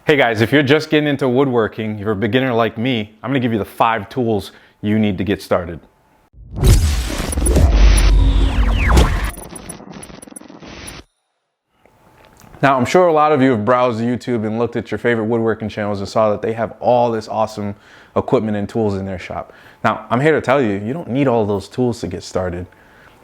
Hey guys, if you're just getting into woodworking, you're a beginner like me, I'm gonna give you the 5 tools you need to get started. Now, I'm sure a lot of you have browsed YouTube and looked at your favorite woodworking channels and saw that they have all this awesome equipment and tools in their shop. Now, I'm here to tell you, you don't need all those tools to get started.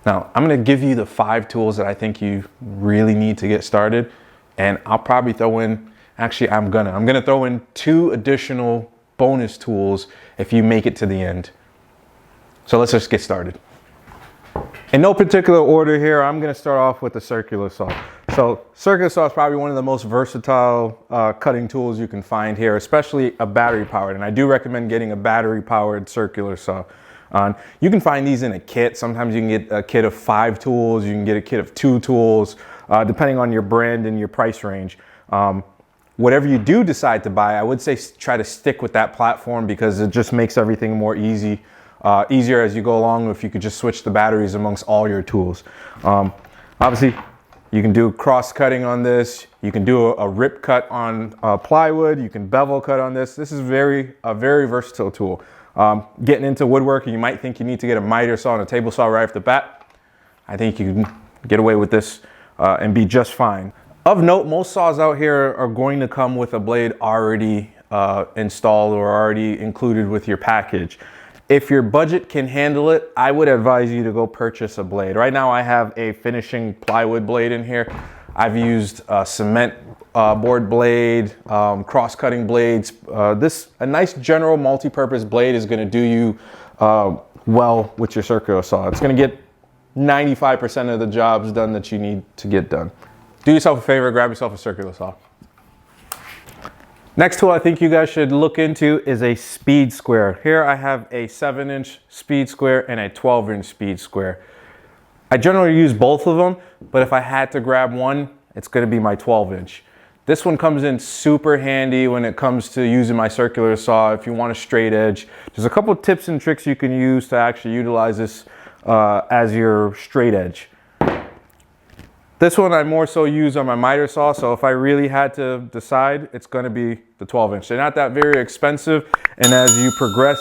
Now, I'm gonna give you the 5 tools that I think you really need to get started, and I'll probably throw in, I'm gonna throw in 2 additional bonus tools if you make it to the end. So let's just get started. In no particular order here, I'm gonna start off with the circular saw. So circular saw is probably one of the most versatile cutting tools you can find here, especially a battery powered. And I do recommend getting a battery powered circular saw. You can find these in a kit. Sometimes you can get a kit of 5 tools. You can get a kit of 2 tools, depending on your brand and your price range. Whatever you do decide to buy, I would say try to stick with that platform because it just makes everything more easier as you go along if you could just switch the batteries amongst all your tools. Obviously, you can do cross cutting on this. You can do a rip cut on plywood. You can bevel cut on this. This is a very versatile tool. Getting into woodworking, you might think you need to get a miter saw and a table saw right off the bat. I think you can get away with this and be just fine. Of note, most saws out here are going to come with a blade already installed or already included with your package. If your budget can handle it, I would advise you to go purchase a blade. Right now I have a finishing plywood blade in here. I've used cement board blade, cross-cutting blades. A nice general multi-purpose blade is gonna do you well with your circular saw. It's gonna get 95% of the jobs done that you need to get done. Do yourself a favor, grab yourself a circular saw. Next tool I think you guys should look into is a speed square. Here I have a 7-inch speed square and a 12-inch speed square. I generally use both of them, but if I had to grab one, it's gonna be my 12-inch. This one comes in super handy when it comes to using my circular saw if you want a straight edge. There's a couple tips and tricks you can use to actually utilize this as your straight edge. This one I more so use on my miter saw, so if I really had to decide, it's gonna be the 12-inch. They're not that very expensive, and as you progress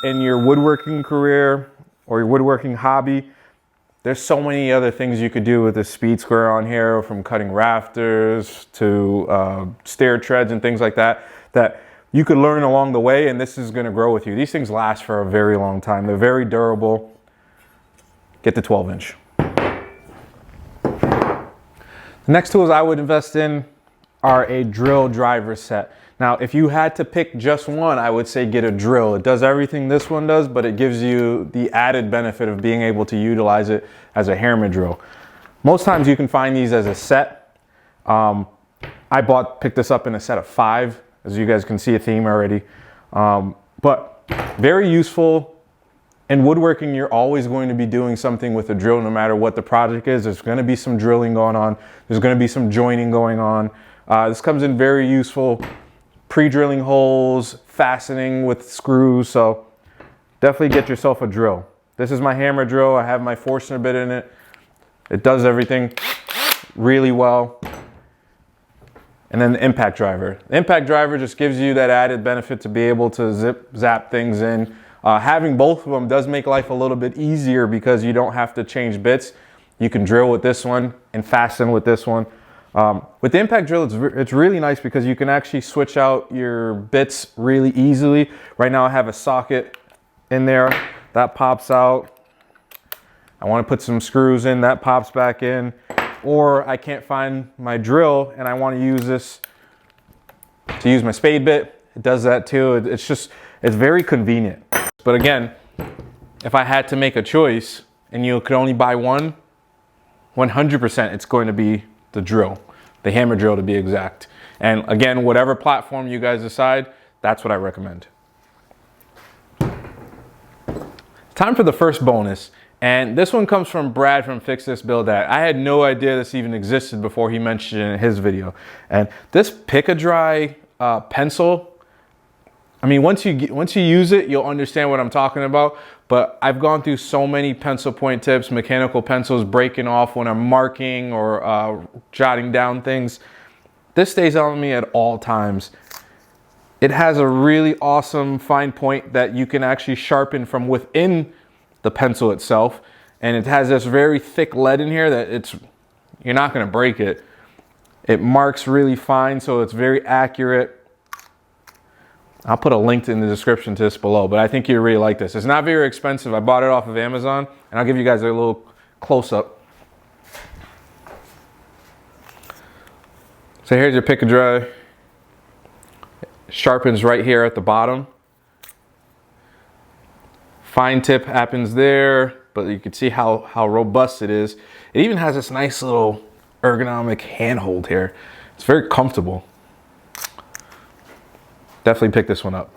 in your woodworking career or your woodworking hobby, there's so many other things you could do with this speed square on here, from cutting rafters to stair treads and things like that, that you could learn along the way, and this is gonna grow with you. These things last for a very long time. They're very durable. Get the 12-inch. The next tools I would invest in are a drill driver set. Now, if you had to pick just one, I would say get a drill. It does everything this one does, but it gives you the added benefit of being able to utilize it as a hammer drill. Most times you can find these as a set. I picked this up in a set of 5, as you guys can see a theme already. But very useful. In woodworking, you're always going to be doing something with a drill no matter what the project is. There's going to be some drilling going on. There's going to be some joining going on. This comes in very useful, pre-drilling holes, fastening with screws. So definitely get yourself a drill. This is my hammer drill. I have my Forstner bit in it. It does everything really well. And then the impact driver. The impact driver just gives you that added benefit to be able to zap things in. Having both of them does make life a little bit easier because you don't have to change bits. You can drill with this one and fasten with this one. With the impact drill, it's really nice because you can actually switch out your bits really easily. Right now I have a socket in there that pops out. I want to put some screws in, that pops back in. Or I can't find my drill and I want to use this to use my spade bit. It does that too. It's very convenient. But again, if I had to make a choice and you could only buy one, 100% it's going to be the drill, the hammer drill to be exact. And again, whatever platform you guys decide, that's what I recommend. Time for the first bonus. And this one comes from Brad from Fix This Build That. I had no idea this even existed before he mentioned it in his video. And this Pika Dry pencil, I mean, once you use it, you'll understand what I'm talking about. But I've gone through so many pencil point tips, mechanical pencils breaking off when I'm marking or jotting down things. This stays on me at all times. It has a really awesome fine point that you can actually sharpen from within the pencil itself. And it has this very thick lead in here that you're not gonna break it. It marks really fine, so it's very accurate. I'll put a link in the description to this below, but I think you really like this. It's not very expensive. I bought it off of Amazon, and I'll give you guys a little close-up. So here's your Pika dry. Sharpens right here at the bottom. Fine tip happens there, but you can see how robust it is. It even has this nice little ergonomic handhold here. It's very comfortable. Definitely pick this one up.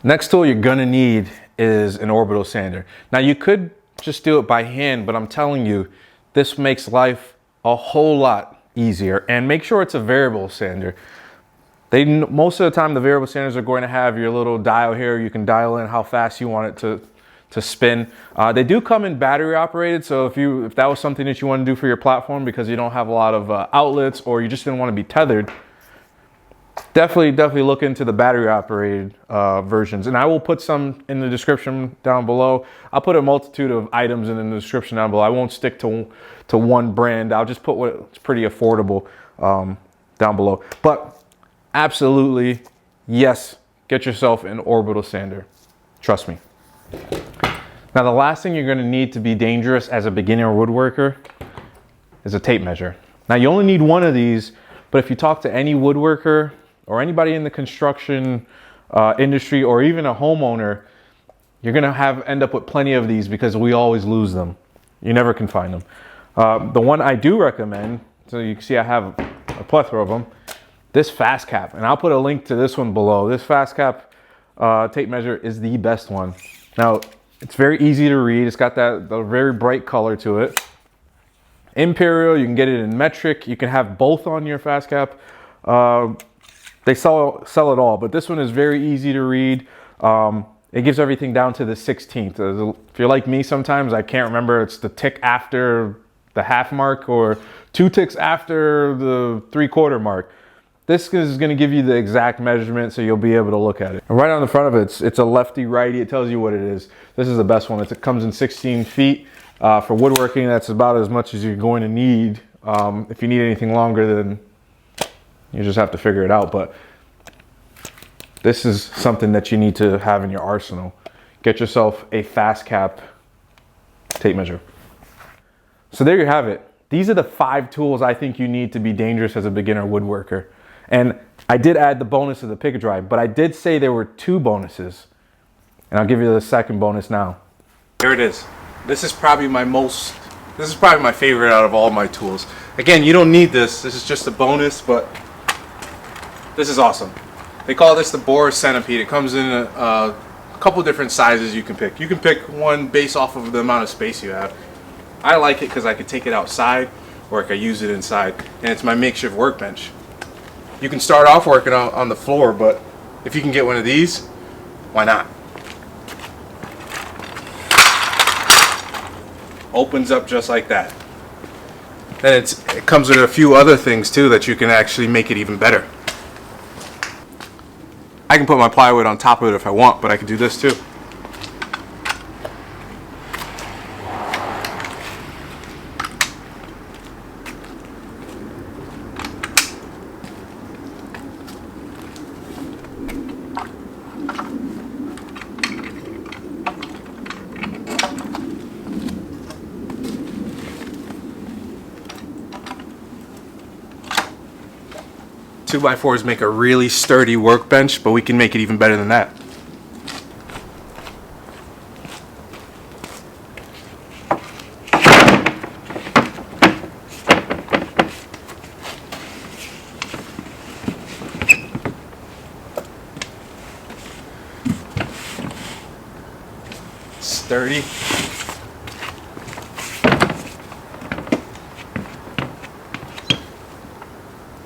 Next tool you're gonna need is an orbital sander. Now you could just do it by hand, but I'm telling you, this makes life a whole lot easier. And make sure it's a variable sander. Most of the time, the variable sanders are going to have your little dial here. You can dial in how fast you want it to spin. They do come in battery operated. So if that was something that you want to do for your platform because you don't have a lot of outlets or you just didn't want to be tethered, definitely look into the battery operated versions. And I will put some in the description down below. I'll put a multitude of items in the description down below. I won't stick to one brand. I'll just put what's pretty affordable down below. But absolutely, yes, get yourself an orbital sander. Trust me. Now, the last thing you're going to need to be dangerous as a beginner woodworker is a tape measure. Now, you only need one of these, but if you talk to any woodworker or anybody in the construction industry or even a homeowner, you're going to end up with plenty of these because we always lose them. You never can find them. The one I do recommend, so you can see I have a plethora of them, this fast cap, and I'll put a link to this one below. This fast cap tape measure is the best one. Now, it's very easy to read. It's got the very bright color to it. Imperial, you can get it in metric. You can have both on your fast cap. They sell it all, but this one is very easy to read. It gives everything down to the 16th. If you're like me, sometimes I can't remember. It's the tick after the half mark or 2 ticks after the 3/4 mark. This is going to give you the exact measurement, so you'll be able to look at it. And right on the front of it, it's a lefty righty. It tells you what it is. This is the best one. It comes in 16 feet. For woodworking, that's about as much as you're going to need. If you need anything longer, then you just have to figure it out. But this is something that you need to have in your arsenal. Get yourself a fast cap tape measure. So there you have it. These are the 5 tools I think you need to be dangerous as a beginner woodworker. And I did add the bonus of the Pika Drive, but I did say there were 2 bonuses. And I'll give you the second bonus now. Here it is. This is probably my favorite out of all my tools. Again, you don't need this. This is just a bonus, but this is awesome. They call this the Borah centipede. It comes in a couple different sizes you can pick. You can pick one based off of the amount of space you have. I like it because I could take it outside or I could use it inside, and it's my makeshift workbench. You can start off working on the floor, but if you can get one of these, why not? Opens up just like that. Then it comes with a few other things too that you can actually make it even better. I can put my plywood on top of it if I want, but I can do this too. 2x4s make a really sturdy workbench, but we can make it even better than that. Sturdy.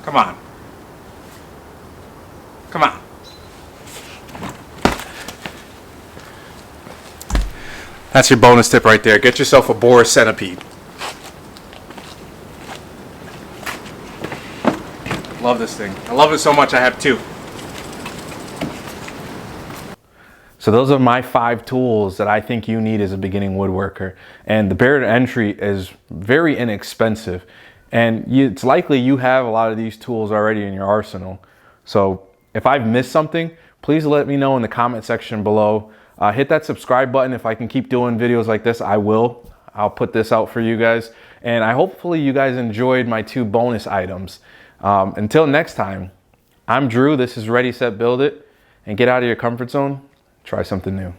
Come on. Come on. That's your bonus tip right there. Get yourself a Borah centipede. Love this thing. I love it so much I have two. So those are my 5 tools that I think you need as a beginning woodworker. And the barrier to entry is very inexpensive. And it's likely you have a lot of these tools already in your arsenal. So if I've missed something, please let me know in the comment section below. Hit that subscribe button. If I can keep doing videos like this, I will. I'll put this out for you guys. And hopefully you guys enjoyed my 2 bonus items. Until next time, I'm Drew. This is Ready, Set, Build It. And get out of your comfort zone. Try something new.